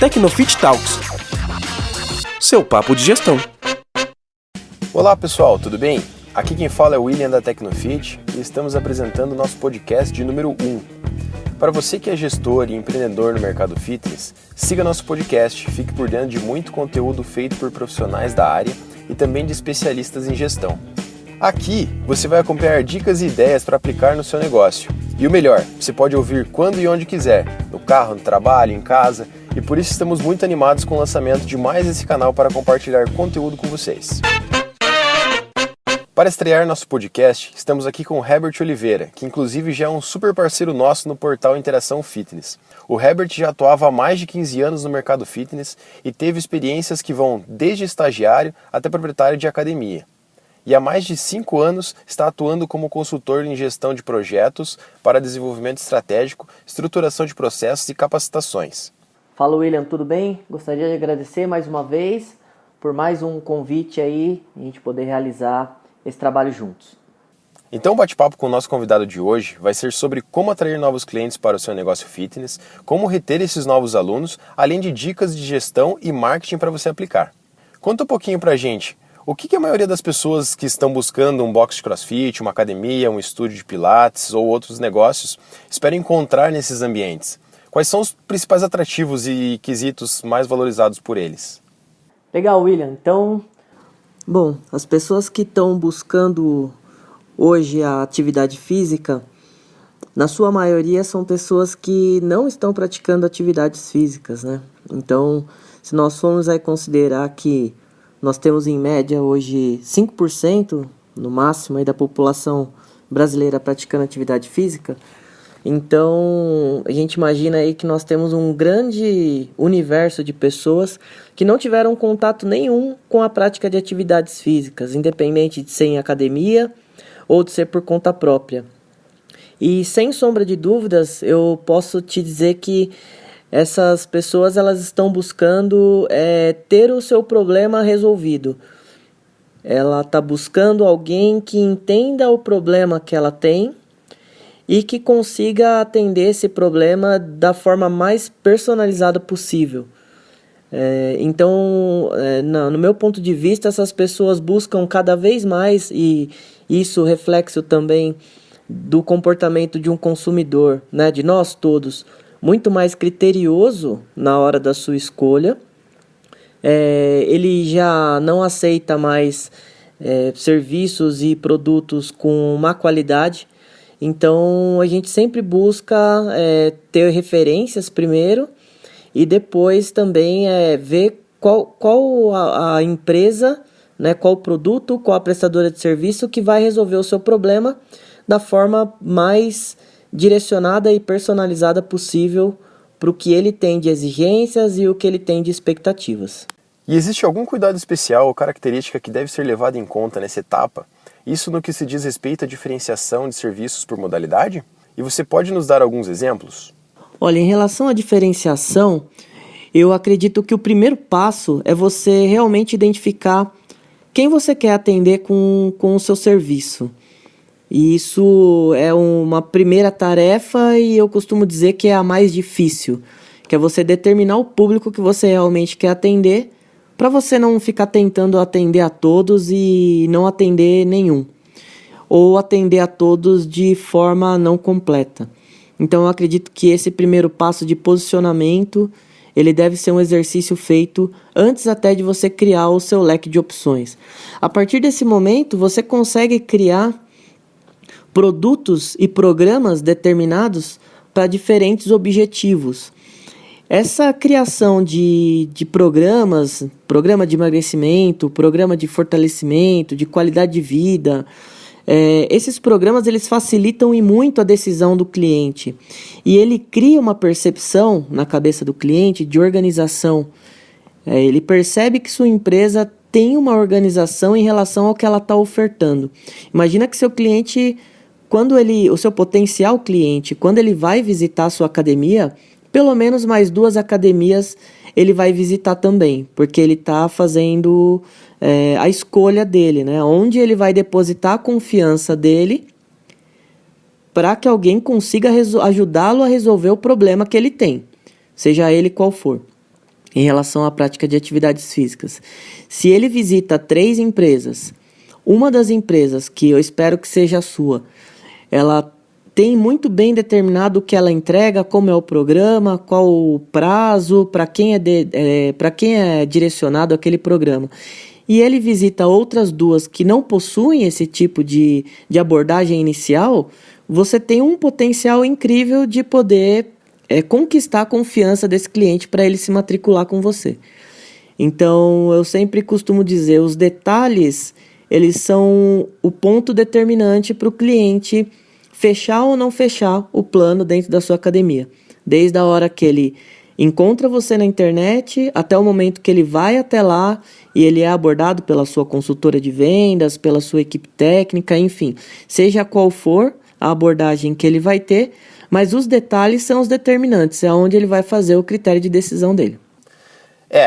Tecnofit Talks, seu papo de gestão. Olá pessoal, tudo bem? Aqui quem fala é o William da Tecnofit e estamos apresentando o nosso podcast de número 1. Para você que é gestor e empreendedor no mercado fitness, siga nosso podcast, fique por dentro de muito conteúdo feito por profissionais da área e também de especialistas em gestão. Aqui você vai acompanhar dicas e ideias para aplicar no seu negócio. E o melhor, você pode ouvir quando e onde quiser, no carro, no trabalho, em casa, e por isso estamos muito animados com o lançamento de mais esse canal para compartilhar conteúdo com vocês. Para estrear nosso podcast, estamos aqui com o Herbert Oliveira, que inclusive já é um super parceiro nosso no portal Interação Fitness. O Herbert já atuava há mais de 15 anos no mercado fitness e teve experiências que vão desde estagiário até proprietário de academia. E há mais de 5 anos está atuando como consultor em gestão de projetos para desenvolvimento estratégico, estruturação de processos e capacitações. Fala William, tudo bem? Gostaria de agradecer mais uma vez por mais um convite aí, a gente poder realizar esse trabalho juntos. Então o bate-papo com o nosso convidado de hoje vai ser sobre como atrair novos clientes para o seu negócio fitness, como reter esses novos alunos, além de dicas de gestão e marketing para você aplicar. Conta um pouquinho pra gente. O que a maioria das pessoas que estão buscando um box de crossfit, uma academia, um estúdio de pilates ou outros negócios esperam encontrar nesses ambientes? Quais são os principais atrativos e quesitos mais valorizados por eles? Legal, William. Então, as pessoas que estão buscando hoje a atividade física, na sua maioria são pessoas que não estão praticando atividades físicas, né? Então, se nós formos aí considerar que nós temos em média hoje 5% no máximo aí da população brasileira praticando atividade física. Então a gente imagina aí que nós temos um grande universo de pessoas que não tiveram contato nenhum com a prática de atividades físicas, independente de ser em academia ou de ser por conta própria. E sem sombra de dúvidas, eu posso te dizer que essas pessoas elas estão buscando ter o seu problema resolvido. Ela está buscando alguém que entenda o problema que ela tem e que consiga atender esse problema da forma mais personalizada possível. Então, no meu ponto de vista, essas pessoas buscam cada vez mais, e isso reflexo também do comportamento de um consumidor, né, de nós todos, muito mais criterioso na hora da sua escolha. Ele já não aceita mais serviços e produtos com má qualidade. Então a gente sempre busca ter referências primeiro e depois também ver qual a empresa, né, qual o produto, qual a prestadora de serviço que vai resolver o seu problema da forma mais direcionada e personalizada possível para o que ele tem de exigências e o que ele tem de expectativas. E existe algum cuidado especial ou característica que deve ser levada em conta nessa etapa? Isso no que se diz respeito à diferenciação de serviços por modalidade? E você pode nos dar alguns exemplos? Olha, em relação à diferenciação, eu acredito que o primeiro passo é você realmente identificar quem você quer atender com o seu serviço. E isso é uma primeira tarefa e eu costumo dizer que é a mais difícil, que é você determinar o público que você realmente quer atender, para você não ficar tentando atender a todos e não atender nenhum, ou atender a todos de forma não completa. Então eu acredito que esse primeiro passo de posicionamento, ele deve ser um exercício feito antes até de você criar o seu leque de opções. A partir desse momento, você consegue criar produtos e programas determinados para diferentes objetivos. Essa criação de programas, programa de emagrecimento, programa de fortalecimento, de qualidade de vida, esses programas eles facilitam e muito a decisão do cliente. E ele cria uma percepção na cabeça do cliente de organização. Ele percebe que sua empresa tem uma organização em relação ao que ela está ofertando. Imagina que seu cliente, o seu potencial cliente, quando ele vai visitar a sua academia, pelo menos mais 2 academias ele vai visitar também, porque ele está fazendo a escolha dele, né? Onde ele vai depositar a confiança dele para que alguém consiga ajudá-lo a resolver o problema que ele tem, seja ele qual for. em relação à prática de atividades físicas. Se ele visita 3 empresas, uma das empresas, que eu espero que seja a sua, ela tem muito bem determinado o que ela entrega, como é o programa, qual o prazo, para quem é direcionado aquele programa. E ele visita outras 2 que não possuem esse tipo de abordagem inicial, você tem um potencial incrível de poder conquistar a confiança desse cliente para ele se matricular com você. Então, eu sempre costumo dizer, os detalhes, eles são o ponto determinante para o cliente fechar ou não fechar o plano dentro da sua academia. Desde a hora que ele encontra você na internet, até o momento que ele vai até lá e ele é abordado pela sua consultora de vendas, pela sua equipe técnica, enfim. Seja qual for a abordagem que ele vai ter, mas os detalhes são os determinantes, é onde ele vai fazer o critério de decisão dele.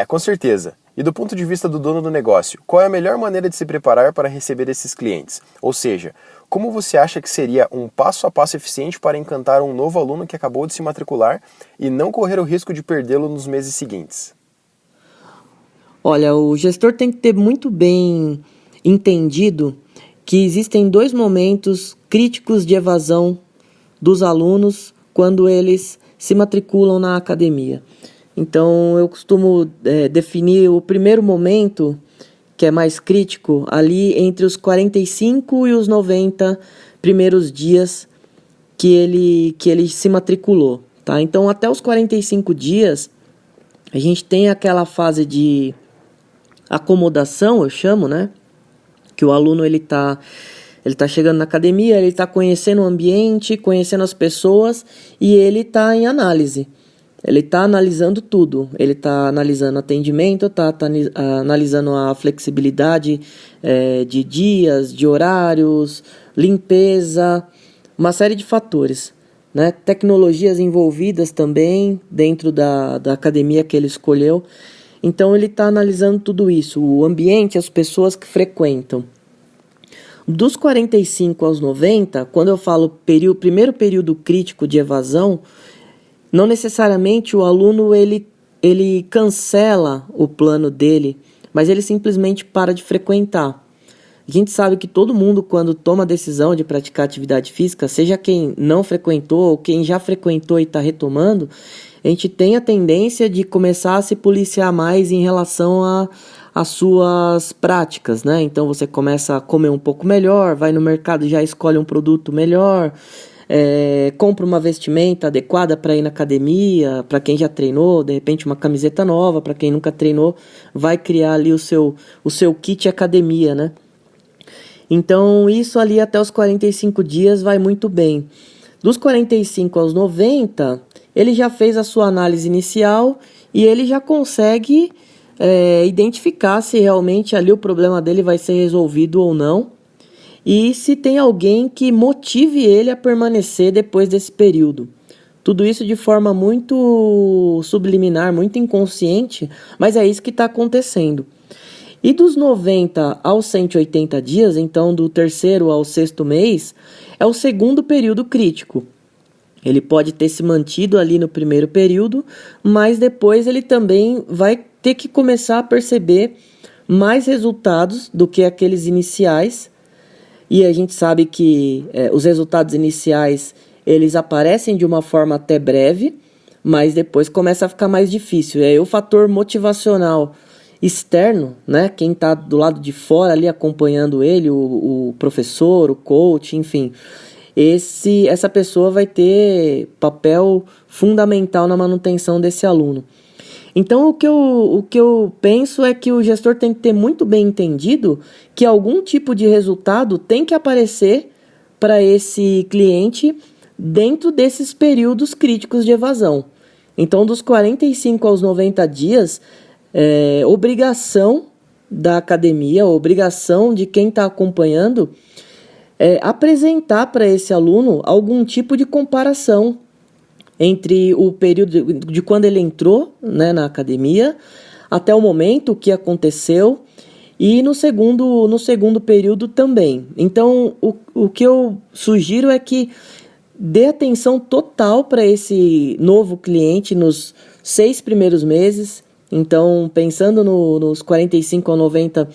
Com certeza. E do ponto de vista do dono do negócio, qual é a melhor maneira de se preparar para receber esses clientes? Ou seja, como você acha que seria um passo a passo eficiente para encantar um novo aluno que acabou de se matricular e não correr o risco de perdê-lo nos meses seguintes? Olha, o gestor tem que ter muito bem entendido que existem 2 momentos críticos de evasão dos alunos quando eles se matriculam na academia. Então, eu costumo definir o primeiro momento, que é mais crítico, ali entre os 45 e os 90 primeiros dias que ele se matriculou. Tá? Então, até os 45 dias, a gente tem aquela fase de acomodação, eu chamo, né? Que o aluno ele tá chegando na academia, ele está conhecendo o ambiente, conhecendo as pessoas e ele está em análise. Ele está analisando tudo, ele está analisando atendimento, está analisando a flexibilidade de dias, de horários, limpeza, uma série de fatores, né? Tecnologias envolvidas também dentro da academia que ele escolheu. Então ele está analisando tudo isso, o ambiente, as pessoas que frequentam. Dos 45 aos 90, quando eu falo primeiro período crítico de evasão, não necessariamente o aluno ele cancela o plano dele, mas ele simplesmente para de frequentar. A gente sabe que todo mundo, quando toma a decisão de praticar atividade física, seja quem não frequentou ou quem já frequentou e está retomando, a gente tem a tendência de começar a se policiar mais em relação às suas práticas, né? Então você começa a comer um pouco melhor, vai no mercado e já escolhe um produto melhor, compra uma vestimenta adequada para ir na academia, para quem já treinou, de repente uma camiseta nova, para quem nunca treinou, vai criar ali o seu kit academia, né? Então isso ali até os 45 dias vai muito bem. Dos 45 aos 90, ele já fez a sua análise inicial e ele já consegue identificar se realmente ali o problema dele vai ser resolvido ou não. E se tem alguém que motive ele a permanecer depois desse período. Tudo isso de forma muito subliminar, muito inconsciente, mas é isso que está acontecendo. E dos 90 aos 180 dias, então do 3º ao 6º mês, é o segundo período crítico. Ele pode ter se mantido ali no primeiro período, mas depois ele também vai ter que começar a perceber mais resultados do que aqueles iniciais. E a gente sabe que os resultados iniciais, eles aparecem de uma forma até breve, mas depois começa a ficar mais difícil. E aí o fator motivacional externo, né, quem está do lado de fora ali acompanhando ele, o professor, o coach, enfim, essa pessoa vai ter papel fundamental na manutenção desse aluno. Então, o que eu penso é que o gestor tem que ter muito bem entendido que algum tipo de resultado tem que aparecer para esse cliente dentro desses períodos críticos de evasão. Então, dos 45 aos 90 dias, obrigação da academia, obrigação de quem está acompanhando, apresentar para esse aluno algum tipo de comparação entre o período de quando ele entrou, né, na academia até o momento, o que aconteceu, e no segundo período também. Então, o que eu sugiro é que dê atenção total para esse novo cliente nos 6 primeiros meses, Então, pensando nos 45 a 90,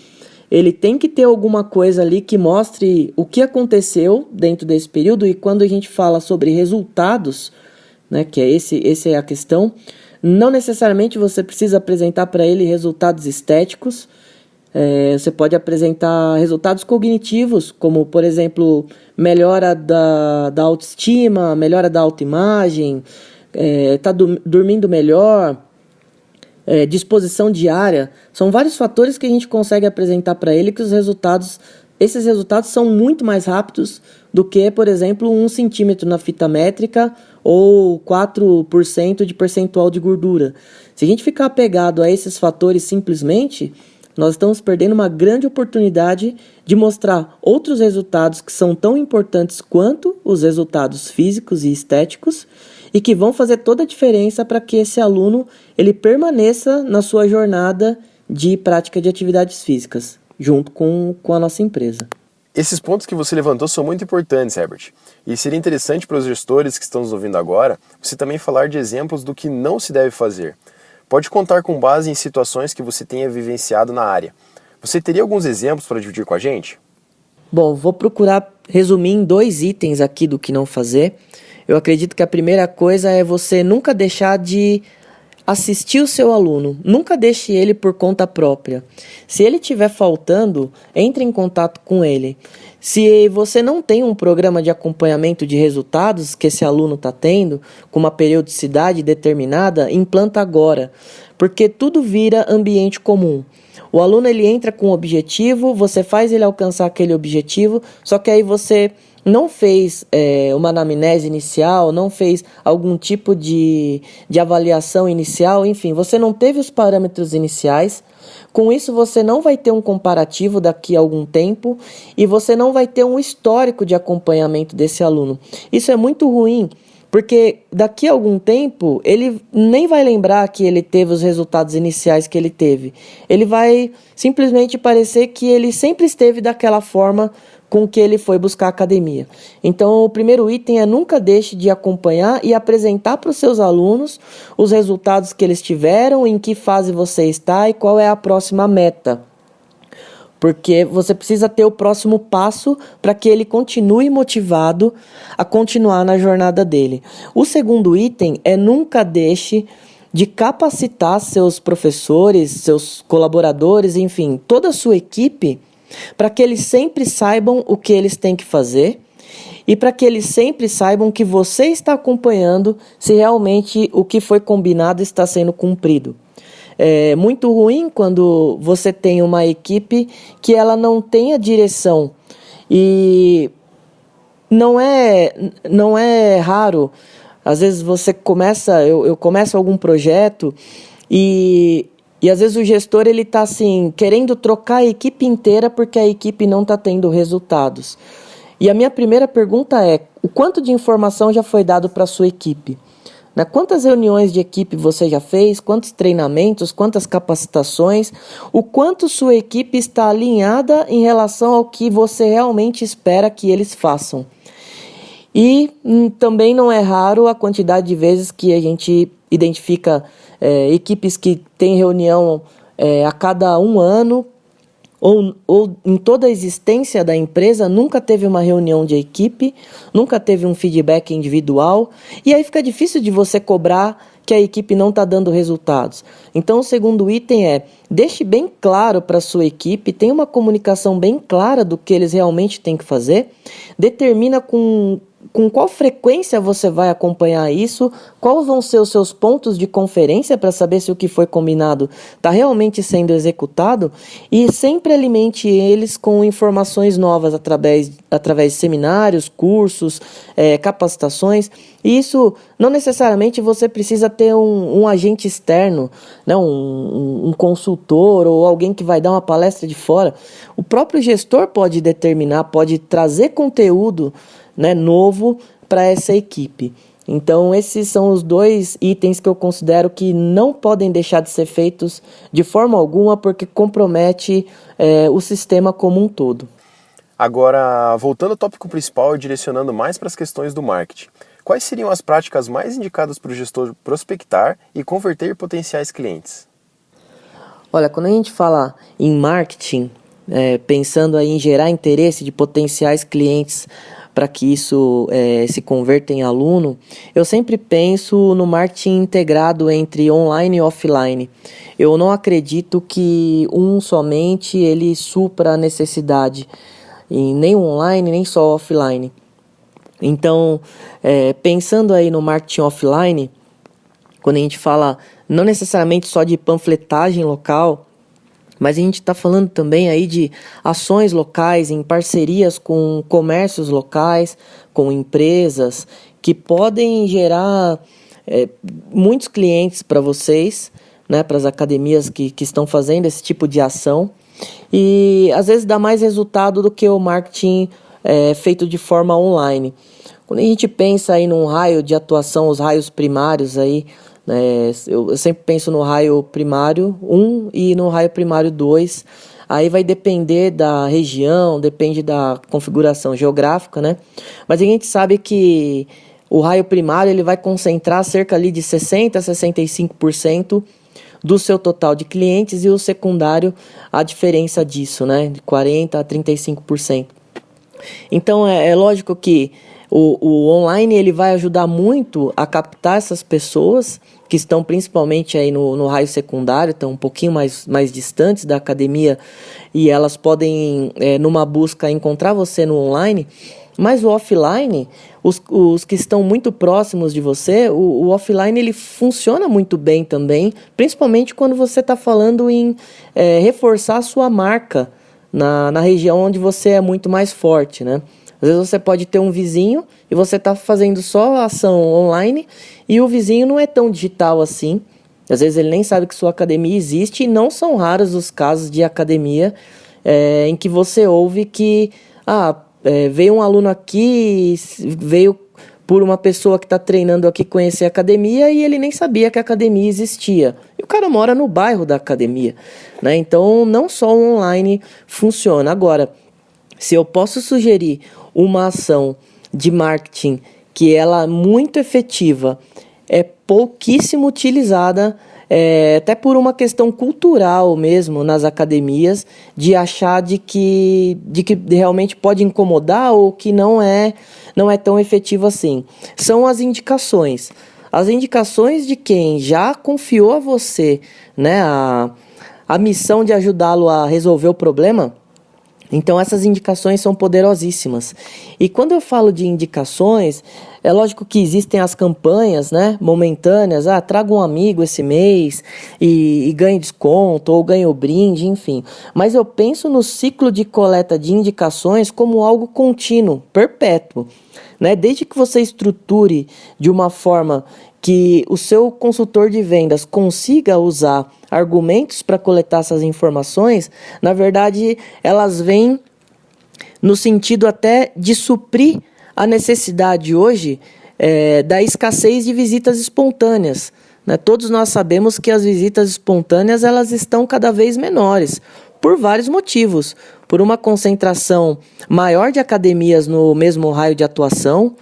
ele tem que ter alguma coisa ali que mostre o que aconteceu dentro desse período. E quando a gente fala sobre resultados, né, que é essa é a questão, não necessariamente você precisa apresentar para ele resultados estéticos. Você pode apresentar resultados cognitivos, como, por exemplo, melhora da autoestima, melhora da autoimagem, tá dormindo melhor, disposição diária. São vários fatores que a gente consegue apresentar para ele que esses resultados são muito mais rápidos do que, por exemplo, 1 centímetro na fita métrica ou 4% de percentual de gordura. Se a gente ficar apegado a esses fatores simplesmente, nós estamos perdendo uma grande oportunidade de mostrar outros resultados que são tão importantes quanto os resultados físicos e estéticos e que vão fazer toda a diferença para que esse aluno ele permaneça na sua jornada de prática de atividades físicas, junto com a nossa empresa. Esses pontos que você levantou são muito importantes, Herbert. E seria interessante para os gestores que estão nos ouvindo agora, você também falar de exemplos do que não se deve fazer. Pode contar com base em situações que você tenha vivenciado na área. Você teria alguns exemplos para dividir com a gente? Bom, vou procurar resumir em 2 itens aqui do que não fazer. Eu acredito que a primeira coisa é você nunca deixar de assistir o seu aluno. Nunca deixe ele por conta própria. Se ele estiver faltando, entre em contato com ele. Se você não tem um programa de acompanhamento de resultados que esse aluno está tendo, com uma periodicidade determinada, implanta agora, porque tudo vira ambiente comum. O aluno ele entra com um objetivo, você faz ele alcançar aquele objetivo, só que aí você não fez uma anamnese inicial, não fez algum tipo de avaliação inicial, enfim, você não teve os parâmetros iniciais. Com isso, você não vai ter um comparativo daqui a algum tempo e você não vai ter um histórico de acompanhamento desse aluno. Isso é muito ruim, porque daqui a algum tempo ele nem vai lembrar que ele teve os resultados iniciais que ele teve. Ele vai simplesmente parecer que ele sempre esteve daquela forma com que ele foi buscar a academia. Então, o primeiro item é nunca deixe de acompanhar e apresentar para os seus alunos os resultados que eles tiveram, em que fase você está e qual é a próxima meta. Porque você precisa ter o próximo passo para que ele continue motivado a continuar na jornada dele. O segundo item é nunca deixe de capacitar seus professores, seus colaboradores, enfim, toda a sua equipe, para que eles sempre saibam o que eles têm que fazer e para que eles sempre saibam que você está acompanhando se realmente o que foi combinado está sendo cumprido. É muito ruim quando você tem uma equipe que ela não tem a direção e não é raro. Às vezes você eu começo algum projeto e às vezes o gestor ele está assim, querendo trocar a equipe inteira porque a equipe não está tendo resultados. E a minha primeira pergunta é, o quanto de informação já foi dado para a sua equipe? Né? Quantas reuniões de equipe você já fez? Quantos treinamentos? Quantas capacitações? O quanto sua equipe está alinhada em relação ao que você realmente espera que eles façam? E também não é raro a quantidade de vezes que a gente identifica equipes que têm reunião a cada 1 ano, ou em toda a existência da empresa, nunca teve uma reunião de equipe, nunca teve um feedback individual, e aí fica difícil de você cobrar que a equipe não está dando resultados. Então, o segundo item é, deixe bem claro para a sua equipe, tenha uma comunicação bem clara do que eles realmente têm que fazer, determina com qual frequência você vai acompanhar isso, quais vão ser os seus pontos de conferência para saber se o que foi combinado está realmente sendo executado e sempre alimente eles com informações novas através de seminários, cursos, capacitações. E isso não necessariamente você precisa ter um agente externo, né, um consultor ou alguém que vai dar uma palestra de fora. O próprio gestor pode determinar, pode trazer conteúdo, né, novo para essa equipe. Então, esses são os 2 itens que eu considero que não podem deixar de ser feitos de forma alguma, porque compromete o sistema como um todo. Agora, voltando ao tópico principal e direcionando mais para as questões do marketing, quais seriam as práticas mais indicadas para o gestor prospectar e converter potenciais clientes? Olha, quando a gente fala em marketing, pensando aí em gerar interesse de potenciais clientes para que isso se converta em aluno, eu sempre penso no marketing integrado entre online e offline. Eu não acredito que somente ele supra a necessidade, nem online, nem só offline. Então, pensando aí no marketing offline, quando a gente fala não necessariamente só de panfletagem local, mas a gente está falando também aí de ações locais, em parcerias com comércios locais, com empresas, que podem gerar muitos clientes para vocês, né, para as academias que estão fazendo esse tipo de ação. E às vezes dá mais resultado do que o marketing feito de forma online. Quando a gente pensa aí num raio de atuação, os raios primários aí, eu sempre penso no raio primário 1 e no raio primário 2. Aí vai depender da região, depende da configuração geográfica, né? Mas a gente sabe que o raio primário ele vai concentrar cerca ali de 60% a 65% do seu total de clientes, e o secundário a diferença disso, né? De 40% a 35%. Então é lógico que o online ele vai ajudar muito a captar essas pessoas que estão principalmente aí no raio secundário, estão um pouquinho mais distantes da academia, e elas podem, numa busca, encontrar você no online. Mas o offline, os que estão muito próximos de você, o offline ele funciona muito bem também, principalmente quando você está falando em reforçar a sua marca na região onde você é muito mais forte, né? Às vezes você pode ter um vizinho e você está fazendo só a ação online e o vizinho não é tão digital assim. Às vezes ele nem sabe que sua academia existe, e não são raros os casos de academia em que você ouve que veio um aluno aqui, veio por uma pessoa que está treinando aqui conhecer a academia, e ele nem sabia que a academia existia. E o cara mora no bairro da academia, né? Então não só o online funciona. Agora, se eu posso sugerir uma ação de marketing que ela é muito efetiva, é pouquíssimo utilizada, até por uma questão cultural mesmo nas academias, de achar de que realmente pode incomodar ou que não é tão efetivo assim. São as indicações. As indicações de quem já confiou a você, né, a missão de ajudá-lo a resolver o problema. Então essas indicações são poderosíssimas. E quando eu falo de indicações, é lógico que existem as campanhas, né, momentâneas, traga um amigo esse mês e ganhe desconto, ou ganhe o brinde, enfim. Mas eu penso no ciclo de coleta de indicações como algo contínuo, perpétuo, né? Desde que você estruture de uma forma que o seu consultor de vendas consiga usar argumentos para coletar essas informações, na verdade, elas vêm no sentido até de suprir a necessidade hoje da escassez de visitas espontâneas, né? Todos nós sabemos que as visitas espontâneas elas estão cada vez menores, por vários motivos. Por uma concentração maior de academias no mesmo raio de atuação,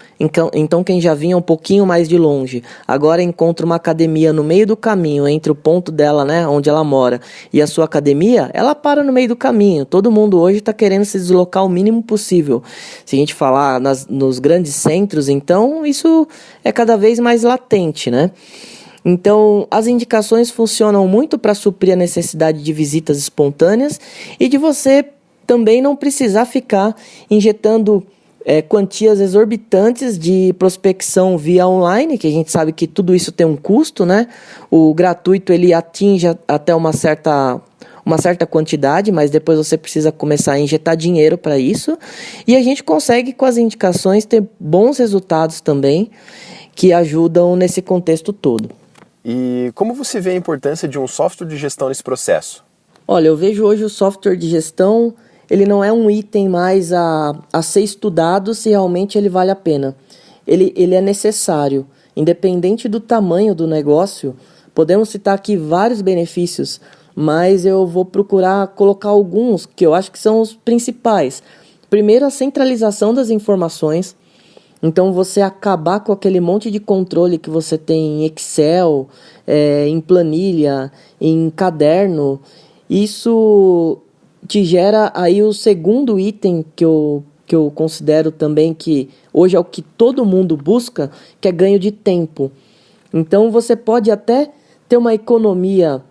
então quem já vinha um pouquinho mais de longe, agora encontra uma academia no meio do caminho, entre o ponto dela, né, onde ela mora, e a sua academia, ela para no meio do caminho. Todo mundo hoje está querendo se deslocar o mínimo possível. Se a gente falar nos grandes centros, então isso é cada vez mais latente, né? Então, as indicações funcionam muito para suprir a necessidade de visitas espontâneas e de você também não precisar ficar injetando quantias exorbitantes de prospecção via online, que a gente sabe que tudo isso tem um custo, né? O gratuito ele atinge até uma certa quantidade, mas depois você precisa começar a injetar dinheiro para isso. E a gente consegue, com as indicações, ter bons resultados também, que ajudam nesse contexto todo. E como você vê a importância de um software de gestão nesse processo? Olha, eu vejo hoje o software de gestão, ele não é um item mais a ser estudado se realmente ele vale a pena. Ele é necessário, independente do tamanho do negócio. Podemos citar aqui vários benefícios, mas eu vou procurar colocar alguns que eu acho que são os principais. Primeiro, a centralização das informações. Então você acabar com aquele monte de controle que você tem em Excel, em planilha, em caderno, isso te gera aí o segundo item que eu considero também que hoje é o que todo mundo busca, que é ganho de tempo. Então você pode até ter uma economia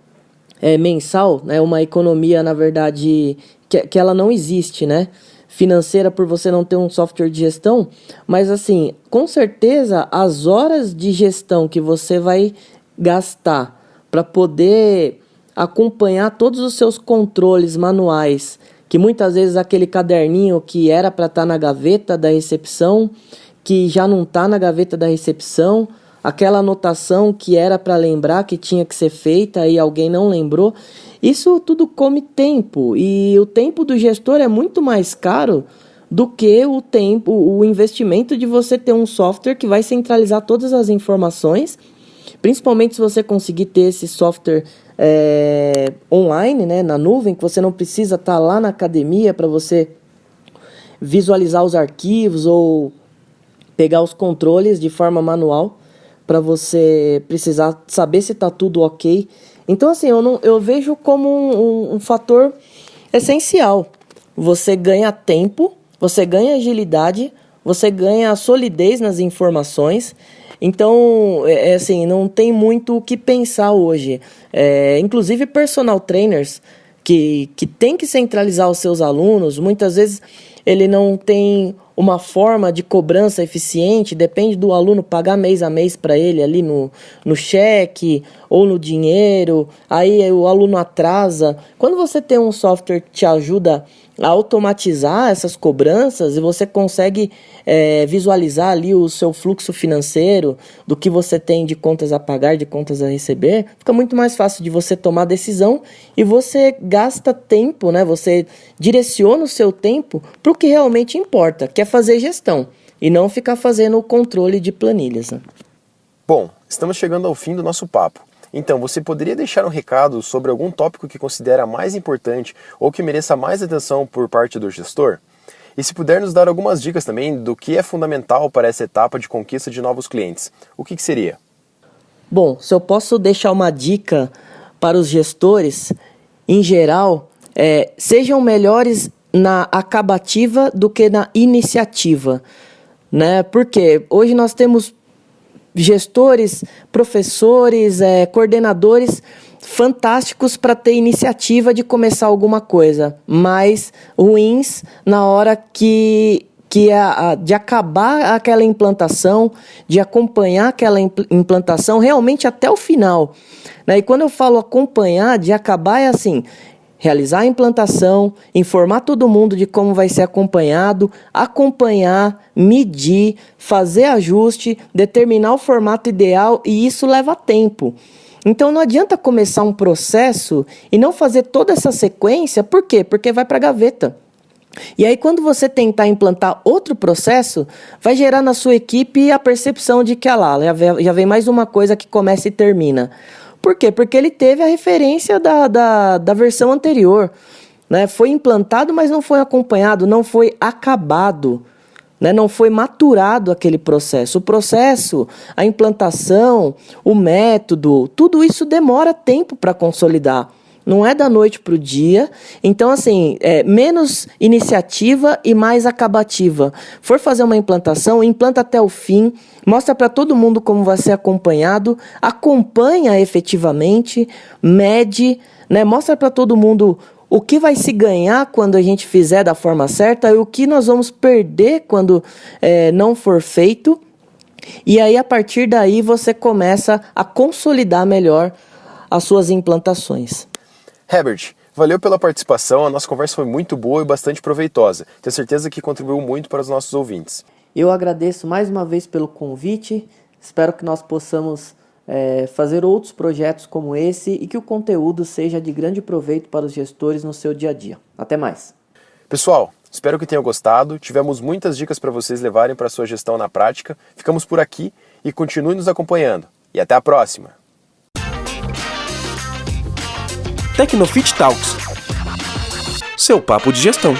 mensal, né? Uma economia, na verdade, que ela não existe, né? Financeira por você não ter um software de gestão, mas assim, com certeza as horas de gestão que você vai gastar para poder acompanhar todos os seus controles manuais, que muitas vezes aquele caderninho que era para estar na gaveta da recepção, que já não está na gaveta da recepção, aquela anotação que era para lembrar que tinha que ser feita e alguém não lembrou, isso tudo come tempo, e o tempo do gestor é muito mais caro do que o investimento de você ter um software que vai centralizar todas as informações, principalmente se você conseguir ter esse software online, né, na nuvem, que você não precisa estar lá na academia para você visualizar os arquivos ou pegar os controles de forma manual para você precisar saber se está tudo ok. Então, assim, eu vejo como um fator essencial. Você ganha tempo, você ganha agilidade, você ganha solidez nas informações. Então, assim, não tem muito o que pensar hoje. Inclusive, personal trainers que tem que centralizar os seus alunos, muitas vezes ele não tem uma forma de cobrança eficiente, depende do aluno pagar mês a mês para ele ali no cheque ou no dinheiro, aí o aluno atrasa. Quando você tem um software que te ajuda a automatizar essas cobranças e você consegue visualizar ali o seu fluxo financeiro, do que você tem de contas a pagar, de contas a receber, fica muito mais fácil de você tomar decisão e você gasta tempo, né? Você direciona o seu tempo para o que realmente importa, que é fazer gestão e não ficar fazendo o controle de planilhas, né? Bom, estamos chegando ao fim do nosso papo. Então, você poderia deixar um recado sobre algum tópico que considera mais importante ou que mereça mais atenção por parte do gestor? E se puder nos dar algumas dicas também do que é fundamental para essa etapa de conquista de novos clientes, o que seria? Bom, se eu posso deixar uma dica para os gestores, em geral, sejam melhores na acabativa do que na iniciativa, né? Porque hoje nós temos gestores, professores, coordenadores fantásticos para ter iniciativa de começar alguma coisa, mas ruins na hora de acabar aquela implantação, de acompanhar aquela implantação realmente até o final, né? E quando eu falo acompanhar, de acabar é assim: realizar a implantação, informar todo mundo de como vai ser acompanhar, medir, fazer ajuste, determinar o formato ideal, e isso leva tempo. Então não adianta começar um processo e não fazer toda essa sequência. Por quê? Porque vai para a gaveta. E aí quando você tentar implantar outro processo, vai gerar na sua equipe a percepção de que já vem mais uma coisa que começa e termina. Por quê? Porque ele teve a referência da versão anterior, né? Foi implantado, mas não foi acompanhado, não foi acabado, né? Não foi maturado aquele processo. O processo, a implantação, o método, tudo isso demora tempo para consolidar. Não é da noite para o dia. Então, assim, menos iniciativa e mais acabativa. For fazer uma implantação, implanta até o fim, mostra para todo mundo como vai ser acompanhado, acompanha efetivamente, mede, né? Mostra para todo mundo o que vai se ganhar quando a gente fizer da forma certa e o que nós vamos perder quando não for feito. E aí, a partir daí, você começa a consolidar melhor as suas implantações. Herbert, valeu pela participação, a nossa conversa foi muito boa e bastante proveitosa. Tenho certeza que contribuiu muito para os nossos ouvintes. Eu agradeço mais uma vez pelo convite, espero que nós possamos fazer outros projetos como esse e que o conteúdo seja de grande proveito para os gestores no seu dia a dia. Até mais. Pessoal, espero que tenham gostado, tivemos muitas dicas para vocês levarem para a sua gestão na prática. Ficamos por aqui e continue nos acompanhando. E até a próxima! Tecnofit Talks, seu papo de gestão.